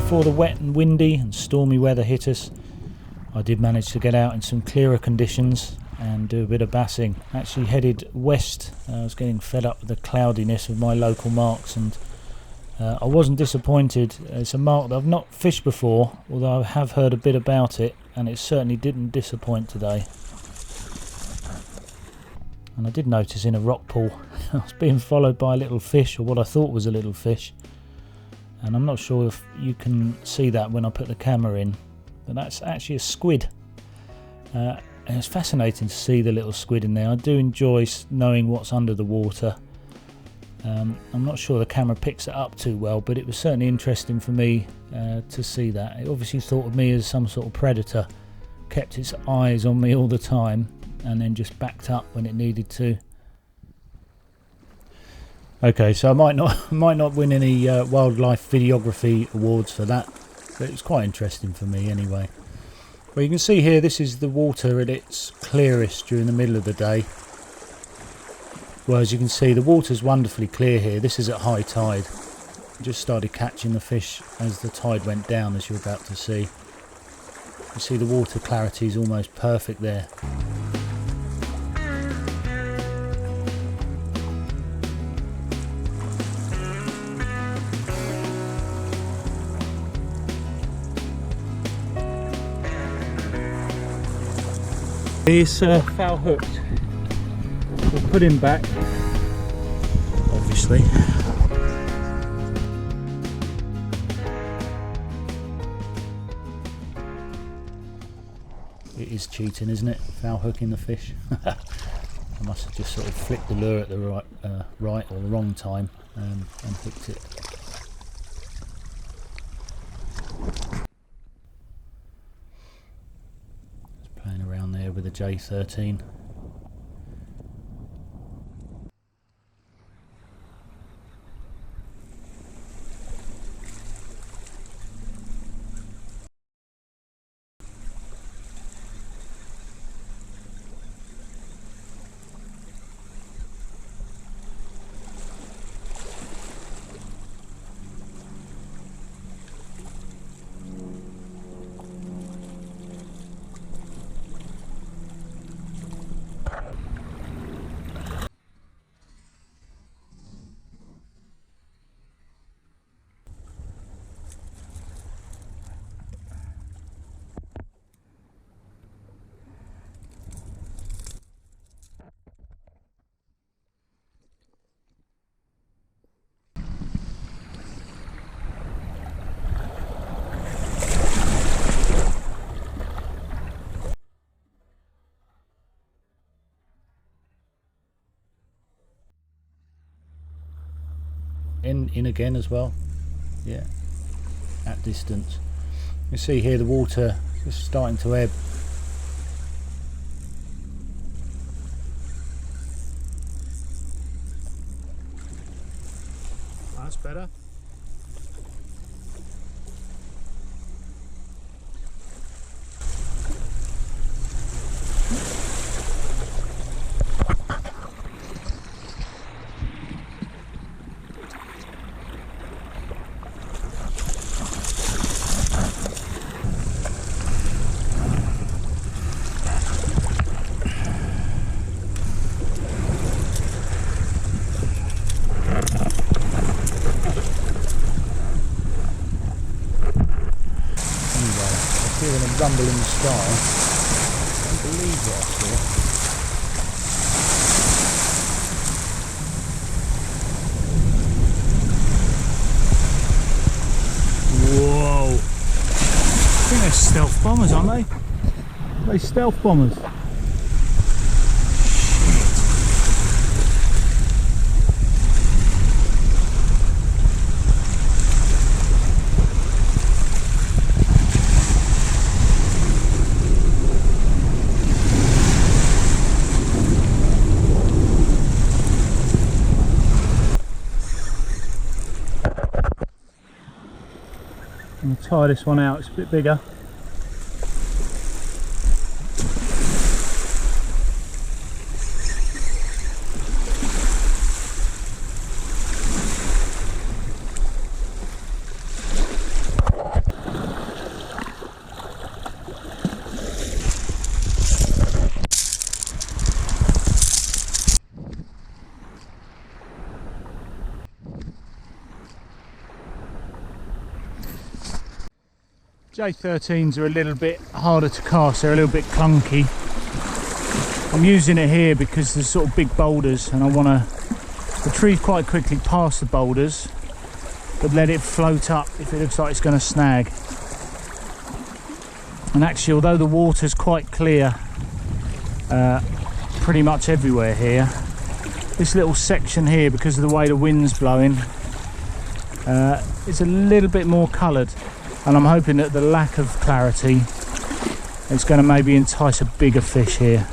before the wet and windy and stormy weather hit us, I did manage to get out in some clearer conditions and do a bit of bassing. Actually headed west. I was getting fed up with the cloudiness of my local marks, and I wasn't disappointed. It's a mark that I've not fished before, although I have heard a bit about it, and it certainly didn't disappoint today. And I did notice in a rock pool I was being followed by a little fish, or what I thought was a little fish, and I'm not sure if you can see that when I put the camera in, but that's actually a squid. And it's fascinating to see the little squid in there. I do enjoy knowing what's under the water. I'm not sure the camera picks it up too well, but it was certainly interesting for me to see that. It obviously thought of me as some sort of predator, kept its eyes on me all the time, and then just backed up when it needed to. Okay, so I might not win any wildlife videography awards for that, but it's quite interesting for me anyway. Well, you can see here, this is the water at its clearest during the middle of the day. Well, as you can see, the water's wonderfully clear here. This is at high tide. I just started catching the fish as the tide went down, as you're about to see. You see the water clarity is almost perfect there. He's foul hooked. We'll put him back, obviously. It is cheating, isn't it? Foul hooking the fish. I must have just sort of flicked the lure at the right or the wrong time and hooked it. Playing around there with a J13. In again as well, yeah, at distance. You see here the water just starting to ebb. That's better. Rumble in the sky. I don't believe what I saw. Whoa! I think they're stealth bombers, aren't they? Are they stealth bombers? I'm going to tie this one out, it's a bit bigger. J13s are a little bit harder to cast, they're a little bit clunky. I'm using it here because there's sort of big boulders and I want to retrieve quite quickly past the boulders, but let it float up if it looks like it's going to snag. And actually, although the water's quite clear pretty much everywhere here, this little section here, because of the way the wind's blowing, it's a little bit more coloured, and I'm hoping that the lack of clarity is going to maybe entice a bigger fish here.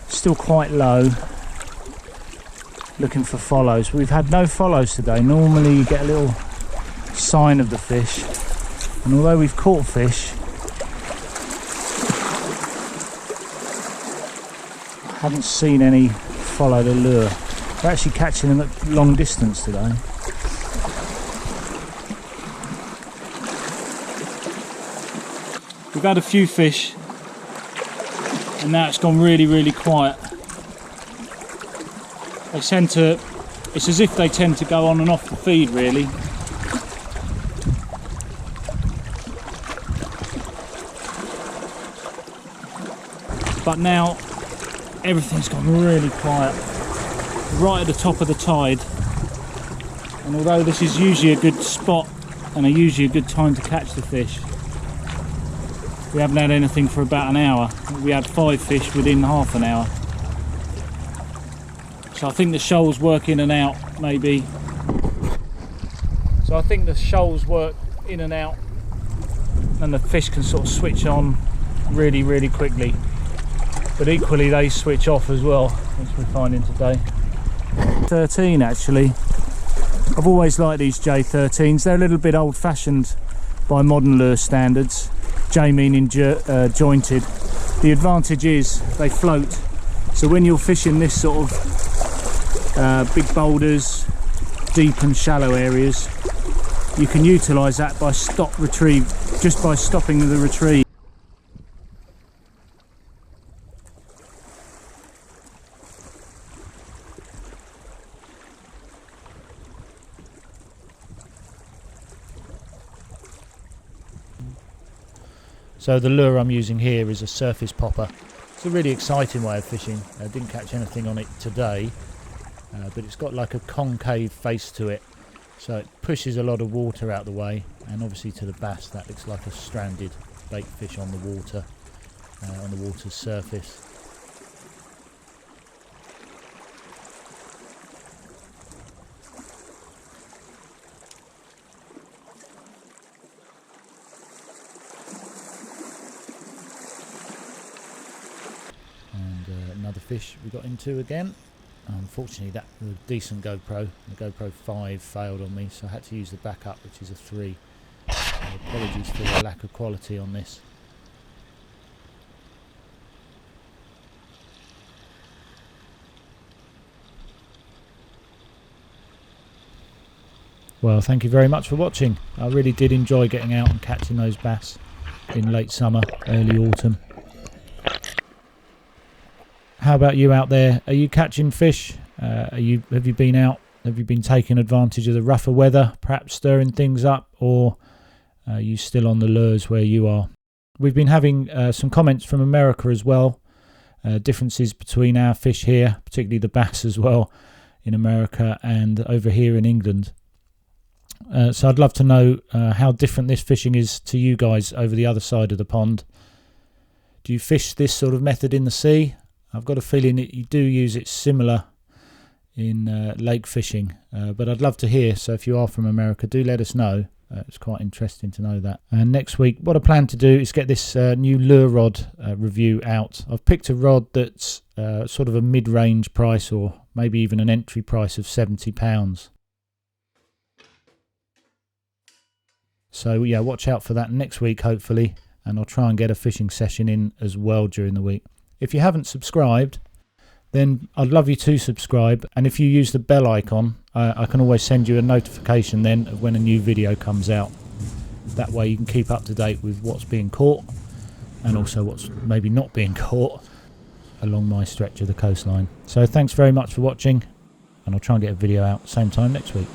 Still quite low, looking for follows. We've had no follows today. Normally you get a little sign of the fish, and although we've caught fish, I haven't seen any follow the lure. We're actually catching them at long distance today. We've had a few fish and now it's gone really quiet. They tend to, it's as if they tend to go on and off the feed really. But now everything's gone really quiet, right at the top of the tide. And although this is usually a good spot and usually a good time to catch the fish, we haven't had anything for about an hour. We had 5 fish within half an hour. So I think the shoals work in and out, maybe. So I think the shoals work in and out and the fish can sort of switch on really quickly. But equally they switch off as well, as we're finding today. 13 actually. I've always liked these J13s. They're a little bit old-fashioned by modern lure standards. J meaning jointed. The advantage is they float. So when you're fishing this sort of big boulders, deep and shallow areas, you can utilise that by retrieve, just by stopping the retrieve. So the lure I'm using here is a surface popper. It's a really exciting way of fishing. I didn't catch anything on it today, but it's got like a concave face to it, so it pushes a lot of water out the way, and obviously to the bass that looks like a stranded bait fish on the water, on the water's surface. Another fish we got into again. Unfortunately that was a decent GoPro. The GoPro 5 failed on me, so I had to use the backup, which is a 3. Apologies for the lack of quality on this. Well, thank you very much for watching. I really did enjoy getting out and catching those bass in late summer, early autumn. How about you out there? Are you catching fish? Have you been out? Have you been taking advantage of the rougher weather, perhaps stirring things up, or are you still on the lures where you are? We've been having some comments from America as well. Differences between our fish here, particularly the bass as well, in America and over here in England. So I'd love to know how different this fishing is to you guys over the other side of the pond. Do you fish this sort of method in the sea? I've got a feeling that you do use it similar in lake fishing, but I'd love to hear. So if you are from America, do let us know. It's quite interesting to know that. And next week, what I plan to do is get this new lure rod review out. I've picked a rod that's sort of a mid-range price, or maybe even an entry price of £70. So yeah, watch out for that next week hopefully, and I'll try and get a fishing session in as well during the week. If you haven't subscribed, then I'd love you to subscribe, and if you use the bell icon, I can always send you a notification then of when a new video comes out. That way you can keep up to date with what's being caught and also what's maybe not being caught along my stretch of the coastline. So thanks very much for watching, and I'll try and get a video out same time next week.